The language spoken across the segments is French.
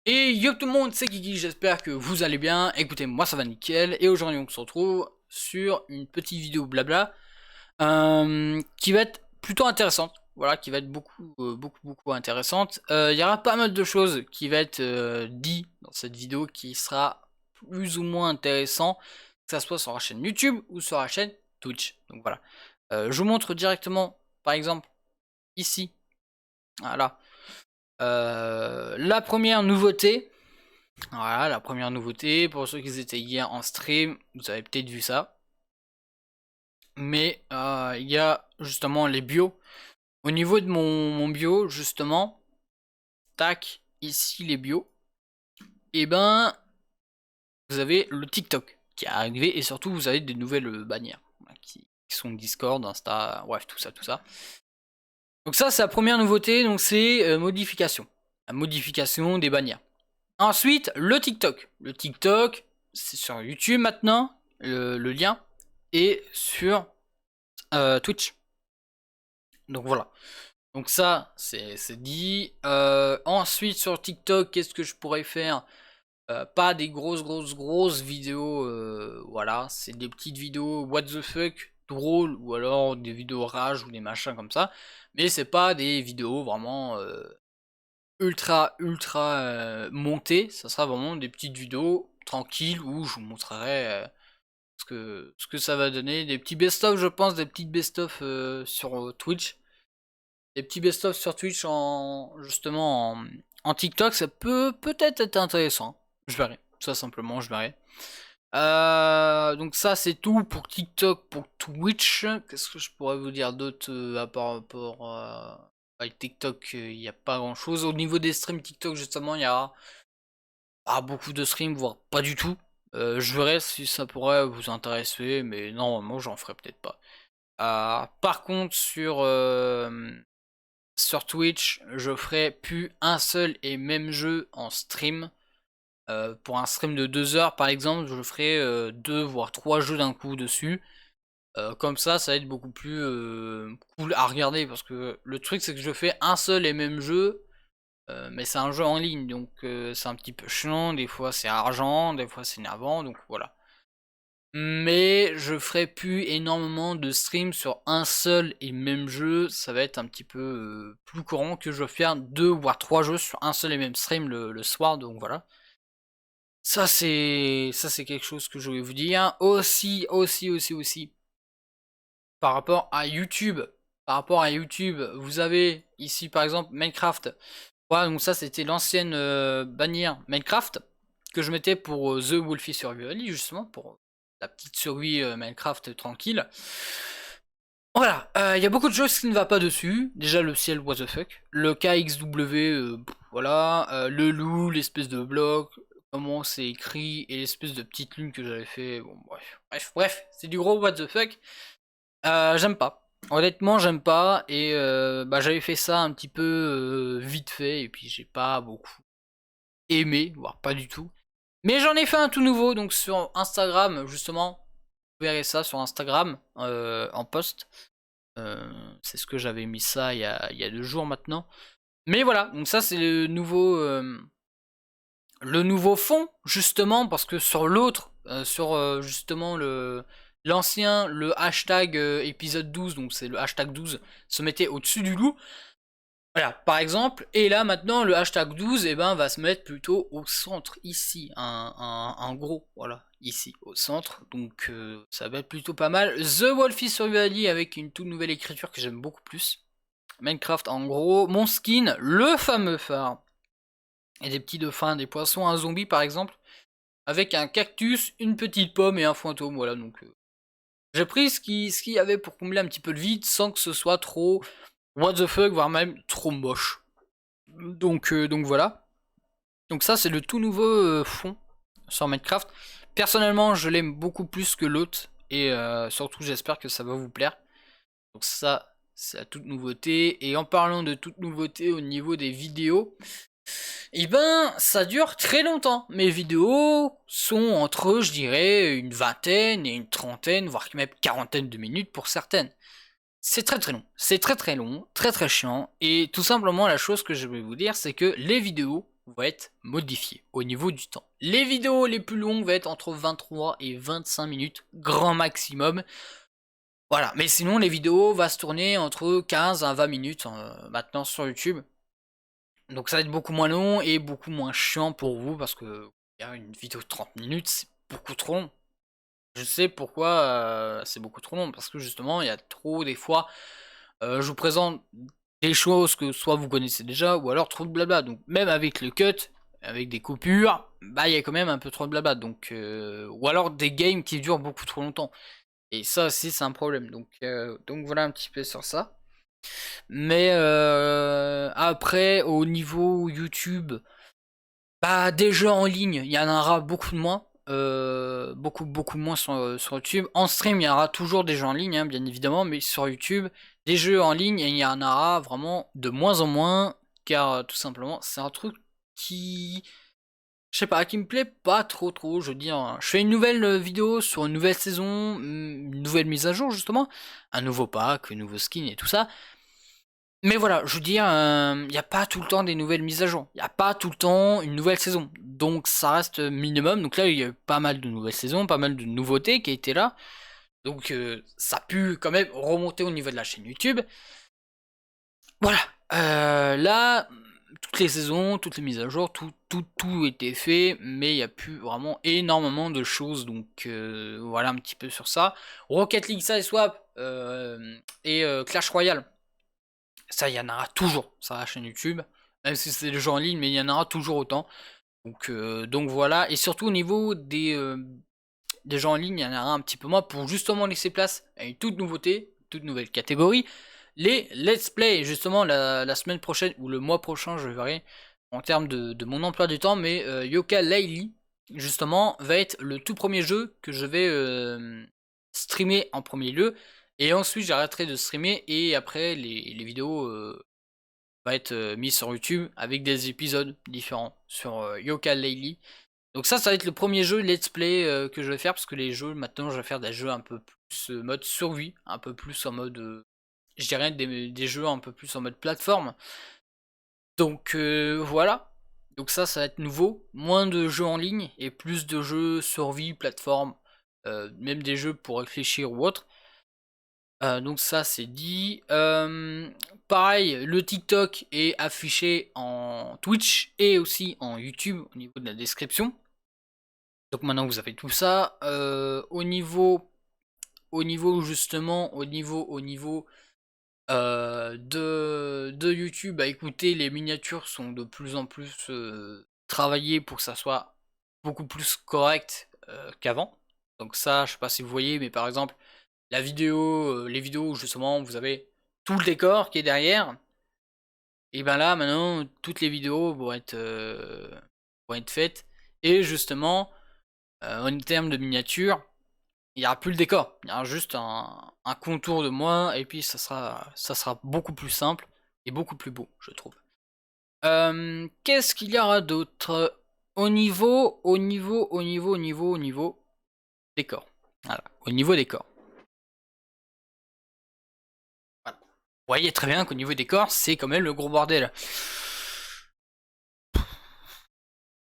Et yo tout le monde, c'est Kiki, j'espère que vous allez bien. Écoutez, moi ça va nickel. Et aujourd'hui on se retrouve sur une petite vidéo blabla qui va être plutôt intéressante. Voilà, qui va être beaucoup intéressante. Il y aura pas mal de choses qui va être dit dans cette vidéo qui sera plus ou moins intéressant, que ça soit sur la chaîne YouTube ou sur la chaîne Twitch. Donc voilà. Je vous montre directement, par exemple, ici. Voilà. La première nouveauté. Voilà, la première nouveauté, pour ceux qui étaient hier en stream, vous avez peut-être vu ça. Mais il y a justement les bios. Au niveau de mon bio, justement, tac, ici les bios, et ben, vous avez le TikTok qui est arrivé, et surtout vous avez des nouvelles bannières qui sont Discord, Insta, bref, tout ça, tout ça. Donc ça, c'est la première nouveauté, donc c'est modification. La modification des bannières. Ensuite, le TikTok. Le TikTok, c'est sur YouTube maintenant, le lien, et sur Twitch. Donc voilà. Donc ça, c'est dit. Ensuite, sur TikTok, qu'est-ce que je pourrais faire? Pas des grosses vidéos, voilà. C'est des petites vidéos what the fuck, drôles, ou alors des vidéos rage, ou des machins comme ça. Mais c'est pas des vidéos vraiment ultra montées. Ça sera vraiment des petites vidéos tranquilles où je vous montrerai ce que ça va donner. Des petits best-of, je pense, des petites best-of sur Twitch. Des petits best-of sur Twitch justement en TikTok, ça peut peut-être être intéressant. Je verrai. Ça simplement, je verrai. Donc ça c'est tout pour TikTok, pour Twitch. Qu'est-ce que je pourrais vous dire d'autre à part rapport avec TikTok, il n'y a pas grand chose. Au niveau des streams TikTok justement, il y a beaucoup de streams, voire pas du tout. Je verrai si ça pourrait vous intéresser, mais normalement j'en ferai peut-être pas. Par contre sur Twitch, je ferai plus un seul et même jeu en stream. Pour un stream de 2 heures par exemple, je ferai 2 voire 3 jeux d'un coup dessus. Comme ça va être beaucoup plus cool à regarder, parce que le truc c'est que je fais un seul et même jeu, mais c'est un jeu en ligne, donc c'est un petit peu chiant, des fois c'est argent, des fois c'est énervant, donc voilà. Mais je ferai plus énormément de streams sur un seul et même jeu, ça va être un petit peu plus courant que je faire 2 voire 3 jeux sur un seul et même stream le soir, donc voilà. Ça c'est quelque chose que je voulais vous dire. Aussi, par rapport à YouTube. Par rapport à YouTube, vous avez ici par exemple Minecraft. Voilà, donc ça c'était l'ancienne bannière Minecraft que je mettais pour The Wolfie Survival, justement, pour la petite survie Minecraft tranquille. Voilà, il y a beaucoup de choses qui ne va pas dessus. Déjà le ciel, what the fuck. Le KXW, voilà. Le loup, l'espèce de bloc, comment c'est écrit, et l'espèce de petite lune que j'avais fait. Bon, bref, c'est du gros what the fuck. J'aime pas. Honnêtement, j'aime pas. Et j'avais fait ça un petit peu vite fait, et puis j'ai pas beaucoup aimé, voire pas du tout. Mais j'en ai fait un tout nouveau, donc sur Instagram, justement. Vous verrez ça sur Instagram en post. C'est ce que j'avais mis ça il y a 2 jours maintenant. Mais voilà, donc ça c'est le nouveau fond, justement, parce que sur l'autre, sur justement l'ancien, le hashtag épisode 12, donc c'est le hashtag 12, se mettait au-dessus du loup. Voilà, par exemple, et là maintenant le hashtag 12 va se mettre plutôt au centre, ici, un gros, voilà, ici, au centre, donc ça va être plutôt pas mal. The Wolfie Survival avec une toute nouvelle écriture que j'aime beaucoup plus. Minecraft en gros, mon skin, le fameux phare, et des petits dauphins, des poissons, un zombie par exemple, avec un cactus, une petite pomme et un fantôme, voilà, donc j'ai pris ce qu'il y avait pour combler un petit peu le vide sans que ce soit trop what the fuck, voire même trop moche. Donc voilà. Donc ça c'est le tout nouveau fond sur Minecraft. Personnellement je l'aime beaucoup plus que l'autre, et surtout j'espère que ça va vous plaire. Donc ça c'est la toute nouveauté. Et en parlant de toute nouveauté au niveau des vidéos, ça dure très longtemps. Mes vidéos sont entre, je dirais, une vingtaine et une trentaine, voire même quarantaine de minutes pour certaines. C'est très long, c'est très long, très chiant, et tout simplement la chose que je vais vous dire c'est que les vidéos va être modifié au niveau du temps. Les vidéos les plus longues vont être entre 23 et 25 minutes, grand maximum. Voilà, mais sinon les vidéos vont se tourner entre 15 à 20 minutes maintenant sur YouTube. Donc ça va être beaucoup moins long et beaucoup moins chiant pour vous parce que une vidéo de 30 minutes c'est beaucoup trop long. Je sais pourquoi c'est beaucoup trop long, parce que justement il y a trop des fois, je vous présente des choses que soit vous connaissez déjà ou alors trop de blabla. Donc même avec le cut, avec des coupures, bah il y a quand même un peu trop de blabla. Donc ou alors des games qui durent beaucoup trop longtemps. Et ça aussi c'est un problème. Donc voilà un petit peu sur ça. Mais après au niveau YouTube, bah des jeux en ligne, il y en aura beaucoup de moins. Beaucoup moins sur YouTube. En stream, il y aura toujours des jeux en ligne, hein, bien évidemment, mais sur YouTube, des jeux en ligne, il y en aura vraiment de moins en moins, car tout simplement, c'est un truc qui, je sais pas, qui me plaît pas trop. Je veux dire, hein. Je fais une nouvelle vidéo sur une nouvelle saison, une nouvelle mise à jour justement, un nouveau pack, un nouveau skin et tout ça. Mais voilà, je veux dire, il n'y a pas tout le temps des nouvelles mises à jour. Il n'y a pas tout le temps une nouvelle saison. Donc ça reste minimum. Donc là, il y a eu pas mal de nouvelles saisons, pas mal de nouveautés qui étaient là. Donc ça a pu quand même remonter au niveau de la chaîne YouTube. Voilà. Là, toutes les saisons, toutes les mises à jour, tout était fait. Mais il n'y a plus vraiment énormément de choses. Donc voilà un petit peu sur ça. Rocket League Sideswap et Clash Royale. Ça, il y en aura toujours sur la chaîne YouTube, même si c'est des jeux en ligne, mais il y en aura toujours autant. Donc voilà, et surtout au niveau des jeux en ligne, il y en aura un petit peu moins pour justement laisser place à une toute nouveauté, toute nouvelle catégorie, les let's play. Justement, la semaine prochaine ou le mois prochain, je verrai en termes de mon emploi du temps, mais Yooka-Laylee, justement, va être le tout premier jeu que je vais streamer en premier lieu. Et ensuite, j'arrêterai de streamer et après, les vidéos vont être mises sur YouTube avec des épisodes différents sur Yooka-Laylee. Donc ça va être le premier jeu let's play que je vais faire, parce que les jeux, maintenant, je vais faire des jeux un peu plus mode survie, un peu plus en mode, je dirais des jeux un peu plus en mode plateforme. Donc voilà. Donc ça va être nouveau. Moins de jeux en ligne et plus de jeux survie, plateforme, même des jeux pour réfléchir ou autre. Donc ça c'est dit. Pareil, le TikTok est affiché en Twitch et aussi en YouTube au niveau de la description. Donc maintenant vous avez tout ça. Au niveau justement, de YouTube, bah écoutez, les miniatures sont de plus en plus travaillées pour que ça soit beaucoup plus correct qu'avant. Donc ça, je sais pas si vous voyez, mais par exemple, les vidéos où justement vous avez tout le décor qui est derrière, et ben là maintenant toutes les vidéos vont être faites. Et justement, en termes de miniature, il n'y aura plus le décor, il y aura juste un contour de moi, et puis ça sera beaucoup plus simple et beaucoup plus beau, je trouve. Qu'est-ce qu'il y aura d'autre au niveau décor. Voilà, au niveau décor. Voilà. Vous voyez très bien qu'au niveau décor, c'est quand même le gros bordel.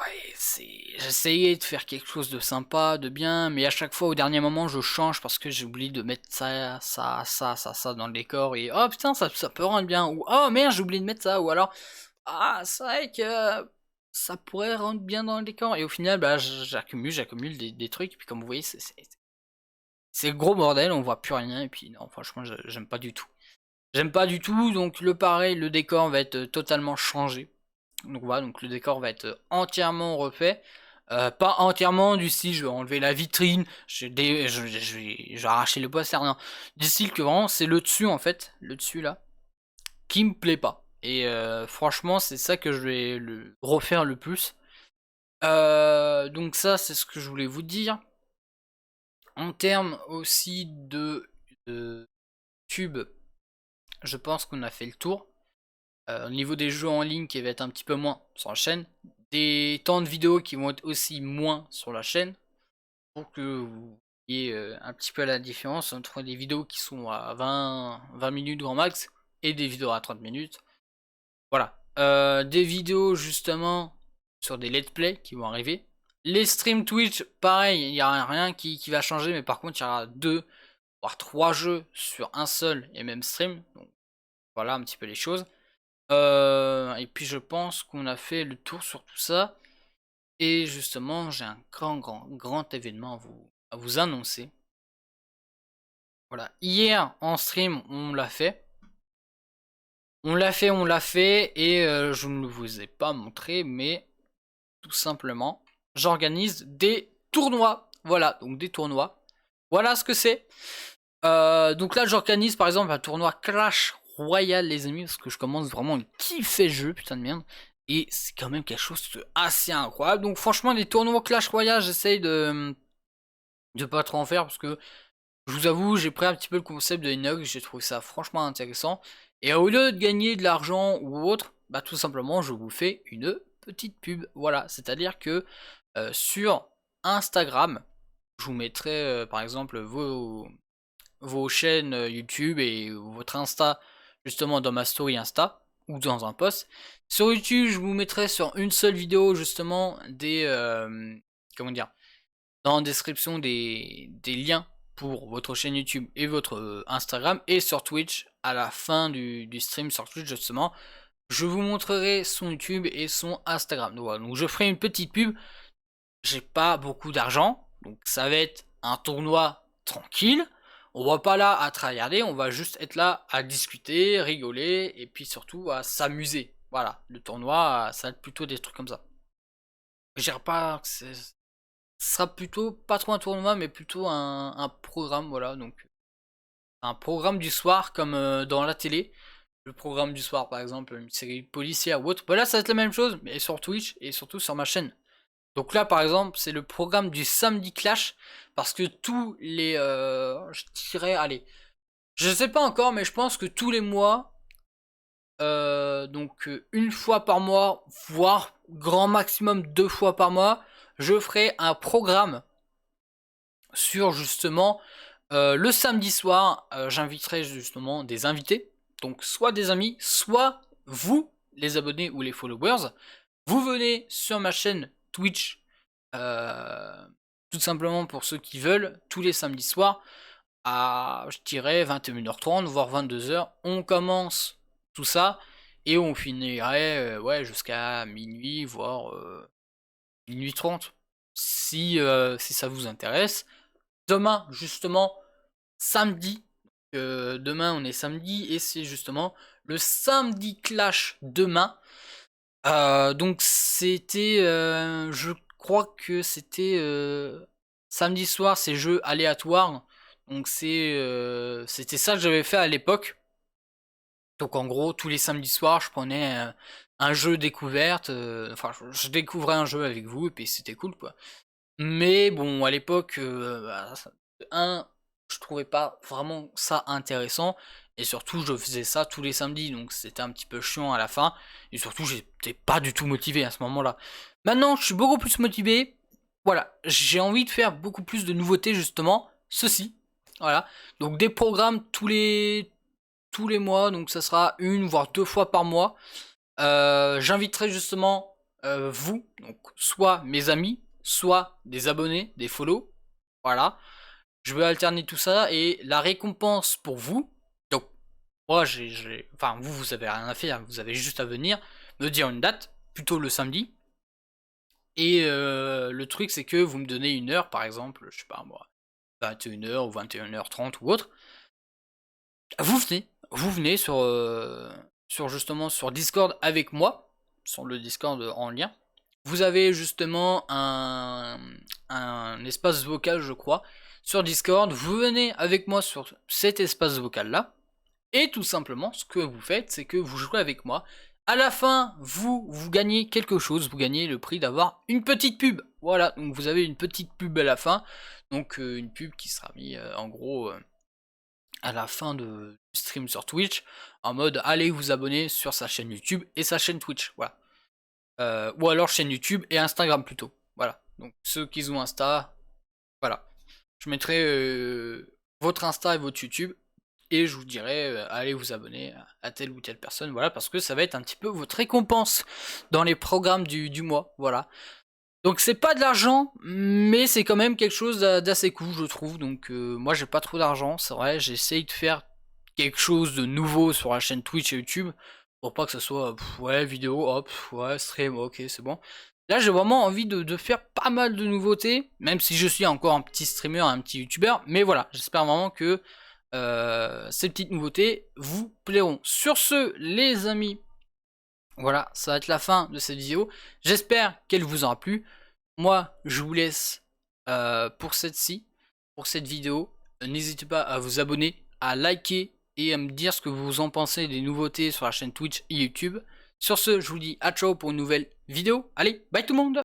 Ouais, j'essayais de faire quelque chose de sympa, de bien, mais à chaque fois au dernier moment je change parce que j'ai oublié de mettre ça dans le décor, et oh putain ça peut rendre bien, ou oh merde j'ai oublié de mettre ça, ou alors ah c'est vrai que ça pourrait rendre bien dans le décor, et au final bah j'accumule des trucs, et puis comme vous voyez c'est le gros bordel, on voit plus rien, et puis non franchement j'aime pas du tout. J'aime pas du tout, donc le décor va être totalement changé. Donc voilà, donc le décor va être entièrement refait. Pas entièrement du style, je vais enlever la vitrine, je vais arracher le poster, non. Du style que vraiment c'est le dessus en fait, le dessus là, qui me plaît pas. Et franchement, c'est ça que je vais refaire le plus. Donc ça, c'est ce que je voulais vous dire. En termes aussi de tube, je pense qu'on a fait le tour. Au niveau des jeux en ligne qui va être un petit peu moins sur la chaîne, des temps de vidéos qui vont être aussi moins sur la chaîne, pour que vous voyez un petit peu la différence entre les vidéos qui sont à 20 minutes grand max et des vidéos à 30 minutes. Voilà. Des vidéos justement sur des let's play qui vont arriver. Les streams Twitch, pareil, il n'y a rien qui va changer, mais par contre il y aura 2 voire 3 jeux sur un seul et même stream. Donc voilà un petit peu les choses. Et puis je pense qu'on a fait le tour sur tout ça. Et justement, j'ai un grand événement à vous annoncer. Voilà, hier en stream, on l'a fait. On l'a fait, et je ne vous ai pas montré, mais tout simplement, j'organise des tournois. Voilà, donc des tournois. Voilà ce que c'est. Donc là, j'organise par exemple un tournoi Clash Royale, les amis, parce que je commence vraiment à kiffer le jeu, putain de merde. Et c'est quand même quelque chose de assez incroyable. Donc franchement, les tournois Clash Royale, j'essaye de pas trop en faire, parce que je vous avoue, j'ai pris un petit peu le concept de Inox, j'ai trouvé ça franchement intéressant. Et au lieu de gagner de l'argent ou autre, bah tout simplement, je vous fais une petite pub. Voilà, c'est-à-dire que sur Instagram, je vous mettrai par exemple vos chaînes YouTube et votre Insta justement dans ma story Insta ou dans un post. Sur YouTube, je vous mettrai sur une seule vidéo justement des comment dire, dans la description des liens pour votre chaîne YouTube et votre Instagram, et sur Twitch à la fin du stream sur Twitch justement, je vous montrerai son YouTube et son Instagram. Donc, voilà, donc je ferai une petite pub. J'ai pas beaucoup d'argent, donc ça va être un tournoi tranquille. On va pas là à tryharder, on va juste être là à discuter, rigoler et puis surtout à s'amuser. Voilà, le tournoi, ça va être plutôt des trucs comme ça. Je dirais pas que ce sera plutôt pas trop un tournoi, mais plutôt un programme, voilà. Donc un programme du soir comme dans la télé. Le programme du soir, par exemple, une série policière ou autre. Bah là, ça va être la même chose, mais sur Twitch et surtout sur ma chaîne. Donc là, par exemple, c'est le programme du samedi Clash, parce que tous les, je dirais, allez, je sais pas encore, mais je pense que tous les mois, donc une fois par mois, voire grand maximum 2 fois par mois, je ferai un programme sur justement le samedi soir. J'inviterai justement des invités, donc soit des amis, soit vous, les abonnés ou les followers. Vous venez sur ma chaîne Twitch. Tout simplement pour ceux qui veulent, tous les samedis soirs à, je dirais, 21h30 voire 22h, on commence tout ça et on finirait ouais, jusqu'à minuit voire minuit 30 si, si ça vous intéresse. Demain justement, samedi, demain on est samedi et c'est justement le samedi clash demain. Donc c'était, je crois que c'était samedi soir, c'est jeux aléatoires. Donc c'était ça que j'avais fait à l'époque. Donc en gros, tous les samedis soirs, je prenais un jeu découverte. Enfin, je découvrais un jeu avec vous et puis c'était cool quoi. Mais bon, à l'époque, je trouvais pas vraiment ça intéressant. Et surtout, je faisais ça tous les samedis, donc c'était un petit peu chiant à la fin. Et surtout, j'étais pas du tout motivé à ce moment-là. Maintenant, je suis beaucoup plus motivé. Voilà, j'ai envie de faire beaucoup plus de nouveautés, justement. Ceci, voilà. Donc des programmes tous les mois, donc ça sera 1 voire 2 fois par mois. J'inviterai justement vous, donc soit mes amis, soit des abonnés, des follow. Voilà. Je vais alterner tout ça et la récompense pour vous. Donc, moi, enfin, vous avez rien à faire, vous avez juste à venir me dire une date, plutôt le samedi. Et le truc, c'est que vous me donnez une heure, par exemple, je sais pas moi, 21h ou 21h30 ou autre. Vous venez sur justement sur Discord avec moi, sur le Discord en lien. Vous avez justement un espace vocal, je crois, sur Discord. Vous venez avec moi sur cet espace vocal là. Et tout simplement, ce que vous faites, c'est que vous jouez avec moi. À la fin, vous gagnez quelque chose. Vous gagnez le prix d'avoir une petite pub. Voilà, donc vous avez une petite pub à la fin. Donc une pub qui sera mise en gros à la fin de stream sur Twitch. En mode, allez vous abonner sur sa chaîne YouTube et sa chaîne Twitch. Voilà. Ou alors chaîne YouTube et Instagram plutôt. Voilà. Donc ceux qui ont Insta, voilà. Je mettrai votre Insta et votre YouTube. et je vous dirai allez vous abonner à telle ou telle personne, voilà, parce que ça va être un petit peu votre récompense dans les programmes du mois, voilà. Donc c'est pas de l'argent, mais c'est quand même quelque chose d'assez cool, je trouve. Donc moi j'ai pas trop d'argent, c'est vrai, j'essaye de faire quelque chose de nouveau sur la chaîne Twitch et YouTube, pour pas que ce soit, ouais, vidéo, hop, ouais, stream, ok, c'est bon. Là j'ai vraiment envie de faire pas mal de nouveautés, même si je suis encore un petit streamer, un petit youtubeur, mais voilà, j'espère vraiment que ces petites nouveautés vous plairont. Sur ce, les amis, voilà, ça va être la fin de cette vidéo. J'espère qu'elle vous aura plu. Moi, je vous laisse pour cette vidéo. N'hésitez pas à vous abonner, à liker et à me dire ce que vous en pensez des nouveautés sur la chaîne Twitch et YouTube. Sur ce, je vous dis à ciao pour une nouvelle vidéo. Allez, bye tout le monde!